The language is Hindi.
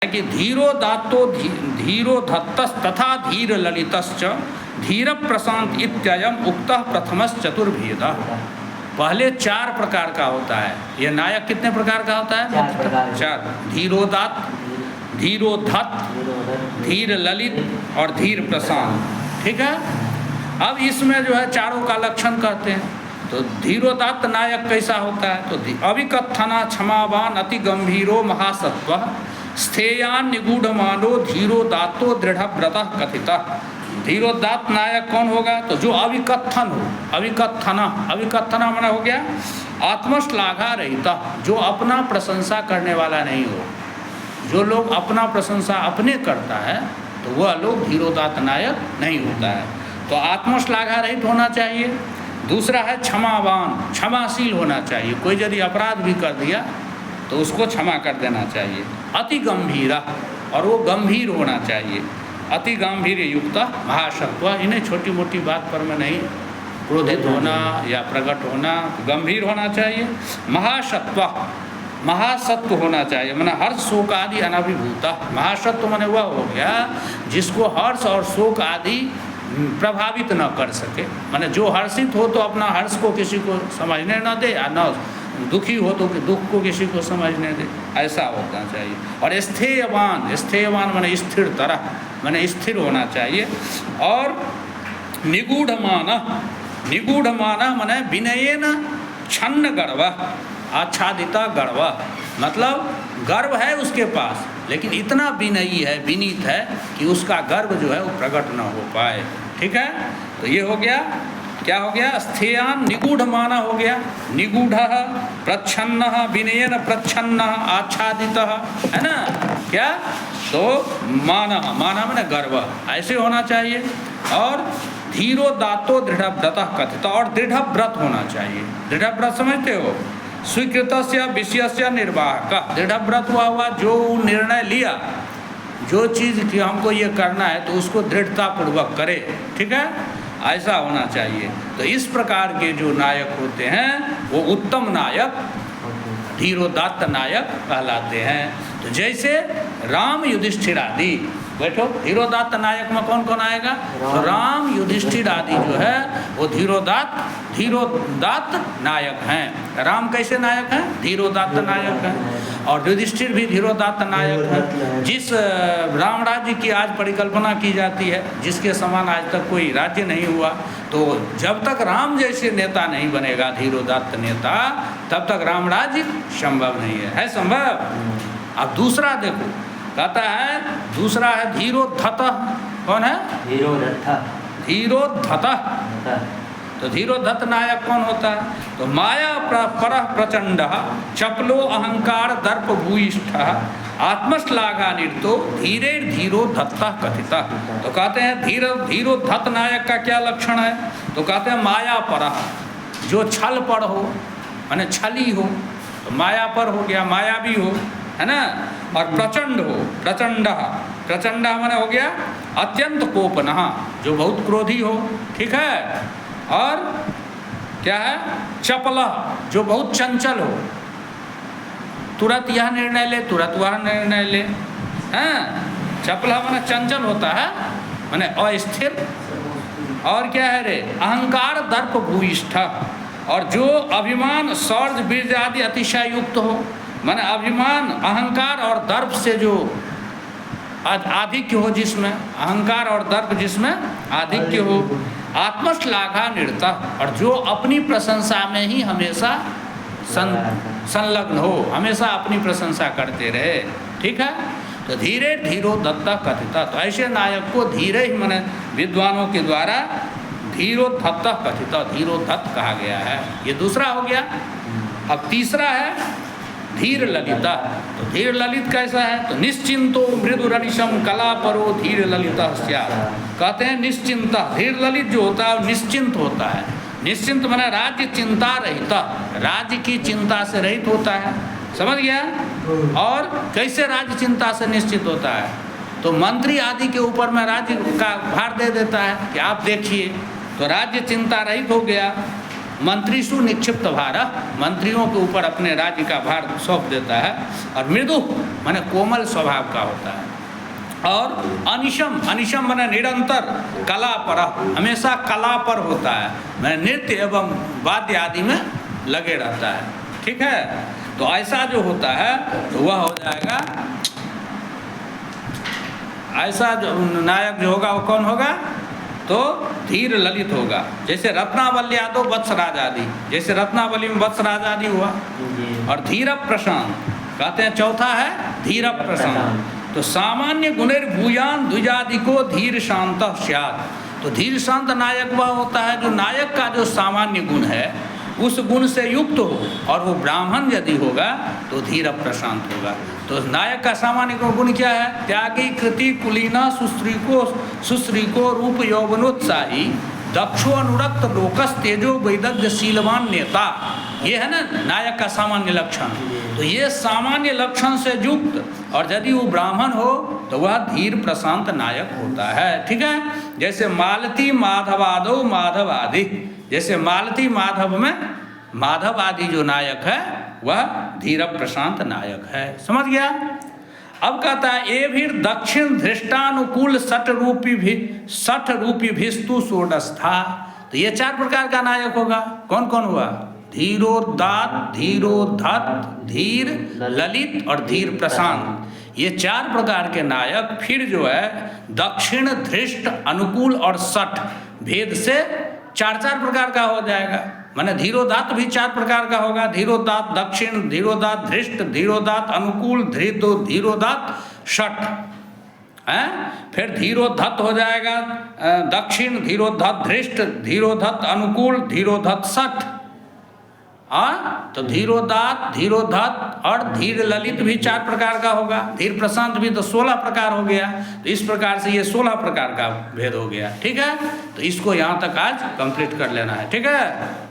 कि धीरोदात्तो धीरोधत्तस् तथा धीर ललितश्च धीर प्रशांत इत्ययम उक्तः प्रथमश्चतुर्भेदः। पहले 4 प्रकार का होता है। ये नायक कितने प्रकार का होता है? 4। धीरोदात्त, धीरोधत्त, धीर ललित और धीर प्रशांत। ठीक है। अब इसमें जो है चारों का लक्षण कहते हैं। तो धीरोदात्त नायक कैसा होता है? तो अविकथना क्षमावान अति गंभीरो महासत्व स्थेयान निगूढ़मानो धीरोदात्तो दृढ़व्रतः कथितः। धीरोदात्त नायक कौन होगा? तो जो अविकथन हो, अविकथना माना हो गया आत्मश्लाघा रहिता, जो अपना प्रशंसा करने वाला नहीं हो। जो लोग अपना प्रशंसा अपने करता है तो वह लोग धीरोदात्त नायक नहीं होता है। तो आत्मश्लाघा रहित होना चाहिए। दूसरा है क्षमावान, क्षमाशील होना चाहिए। कोई यदि अपराध भी कर दिया तो उसको क्षमा कर देना चाहिए। अति गंभीरा, और वो गंभीर होना चाहिए। अति गांभीर्य युक्त महासत्व, इन्हें छोटी मोटी बात पर में नहीं क्रोधित होना या प्रकट होना, गंभीर होना चाहिए। महासत्व, महासत्व होना चाहिए, माने हर्ष शोक आदि अनभिभूता। महासत्व माने वह हो गया जिसको हर्ष और शोक आदि प्रभावित न कर सके। माने जो हर्षित हो तो अपना हर्ष को किसी को समझने न दे, या न दुखी हो तो दुख को किसी को समझने दे, ऐसा होना चाहिए। और स्थेयवान, स्थेयवान माने स्थिर तरह, माने स्थिर होना चाहिए। और निगूढ़माना, निगूढ़माना माने विनयेन छन्न गर्व आच्छादिता गर्व, मतलब गर्व है उसके पास लेकिन इतना विनयी है, विनीत है कि उसका गर्व जो है वो प्रकट न हो पाए। ठीक है। तो ये हो गया, क्या हो गया? स्थेयान निगूढ़माना हो गया, निगूढ़ प्रच्छन्न विनयन प्रच्छन्न आच्छादित, है ना? क्या? तो माना, माना माने गर्व, ऐसे होना चाहिए। और धीरोदात्तो दृढ़व्रतः कथित, और दृढ़व्रत होना चाहिए। दृढ़व्रत समझते हो? स्वीकृतस्य विषयस्य निर्वाहक। दृढ़व्रत हुआ जो निर्णय लिया, जो चीज़ कि हमको ये करना है तो उसको दृढ़तापूर्वक करे। ठीक है, ऐसा होना चाहिए। तो इस प्रकार के जो नायक होते हैं वो उत्तम नायक, धीरोदात्त नायक कहलाते हैं। तो जैसे राम युधिष्ठिर आदि, बैठो, धीरोदात्त नायक में कौन कौन आएगा? तो राम युधिष्ठिर आदि जो है वो धीरोदात्त नायक हैं। राम कैसे नायक हैं? धीरोदात्त नायक हैं। और युधिष्ठिर भी धीरोदात्त नायक हैं। जिस राम राज्य की आज परिकल्पना की जाती है, जिसके समान आज तक कोई राज्य नहीं हुआ, तो जब तक राम जैसे नेता नहीं बनेगा, धीरोदात्त नेता, तब तक राम राज्य संभव नहीं है। है संभव? अब दूसरा देखो, कहता है दूसरा है धीरोद्धत। कौन है? धीरोद्धत। तो धीरोद्धत नायक कौन होता है? तो माया परः प्रचंड चपलो अहंकार दर्प भूयिष्ठ आत्मश्लाघा निर्तो धीरे धीरोद्धत कथित। तो कहते हैं धीरोद्धत नायक का क्या लक्षण है? तो कहते हैं माया परः, जो छल पर हो, माने छली हो, तो माया पर हो गया, मायावी हो, है ना? और प्रचंड हो, प्रचंड माने हो गया अत्यंत कोपनः, जो बहुत क्रोधी हो। ठीक है। और क्या है? चपला, जो बहुत चंचल हो, तुरंत यह निर्णय ले, तुरंत वह निर्णय ले। हैं? चपला माने चंचल होता है, माने अस्थिर। और क्या है रे? अहंकार दर्प भूयिष्ठ, और जो अभिमान शौर्य वीर्य आदि अतिशय युक्त हो, माने अभिमान, अहंकार और दर्प से जो आधिक्य हो, जिसमें अहंकार और दर्प जिसमें आधिक्य हो। आत्मश्लाघा निरता, और जो अपनी प्रशंसा में ही हमेशा संलग्न हो, हमेशा अपनी प्रशंसा करते रहे। ठीक है। तो धीरे धीरोद्धत कथित, तो ऐसे नायक को धीरे ही माने विद्वानों के द्वारा धीरोद्धत कथित, धीरोद्धत कहा गया है। ये दूसरा हो गया। अब तीसरा है धीर ललिता। तो धीर ललित कैसा है? तो निश्चिंतो मृदु रनिशम कला परो धीर ललिता स्यात्। कहते हैं निश्चिंता, धीर ललित जो होता है निश्चिंत होता है। निश्चिंत माने राज्य चिंता रहित, राज्य की चिंता से रहित होता है। समझ गया? और कैसे राज्य चिंता से निश्चित होता है? तो मंत्री आदि के ऊपर में राज्य का भार दे देता है कि आप देखिए, तो राज्य चिंता रहित हो गया। मंत्रीसु निक्षिप्त भार, मंत्रियों के ऊपर अपने राज्य का भार सौंप देता है। और मृदु माने कोमल स्वभाव का होता है। और अनिशम, अनिशम माने निरंतर कला पर, हमेशा कला पर होता है, माने नृत्य एवं वाद्य आदि में लगे रहता है। ठीक है, तो ऐसा जो होता है तो वह हो जाएगा, ऐसा जो नायक जो होगा वो कौन होगा, तो धीर ललित होगा। जैसे रत्नावली यादव वत्सराज आदि, जैसे रत्नावली में वत्सराज आदि हुआ। और धीर प्रशांत कहते हैं चौथा है धीर प्रशांत। तो सामान्य गुणेर भूयान द्विजादि को धीर शांत स्यात्। तो धीर शांत नायक वह होता है जो नायक का जो सामान्य गुण है उस गुण से युक्त हो, और वो ब्राह्मण यदि होगा तो धीर प्रशांत होगा। तो नायक का सामान्य गुण क्या है, त्यागी कृति कुलीना सुश्रीको रूप यौवनोत्साही दक्षो अनुरक्त लोकस तेजो वैदग्ध शीलवान नेता। ये है ना नायक का सामान्य लक्षण। तो ये सामान्य लक्षण से युक्त, और यदि वो ब्राह्मण हो तो वह धीर प्रशांत नायक होता है। ठीक है, जैसे मालती माधवादो माधव आदि, जैसे मालती माधव में माधव आदि जो नायक है वह धीर प्रशांत नायक है। समझ गया। अब कहता है ए भी दक्षिण धृष्टानुकूल सठ रूपी भिस्तु सोडस्था। तो ये 4 प्रकार का नायक होगा। कौन कौन हुआ, धीरोदात, धीरोधत, धीर ललित और धीर प्रशांत। ये 4 प्रकार के नायक फिर जो है दक्षिण धृष्ट अनुकूल और सठ भेद से 4 प्रकार का हो जाएगा। माने धीरोदात भी 4 प्रकार का होगा, धीरोदात दक्षिण, धीरोदात धृष्ट, धीरोदात अनुकूल, धीरोदात षट है। फिर धीरोधत हो जाएगा दक्षिण, धीरोधत धृष्ट, धीरोधत अनुकूल, धीरोधत षट। तो धीरोदात, धीरोधत और धीर ललित भी 4 प्रकार का होगा। धीर प्रशांत भी तो 16 प्रकार हो गया। तो इस प्रकार से ये 16 प्रकार का भेद हो गया। ठीक है, तो इसको यहाँ तक आज कंप्लीट कर लेना है। ठीक है।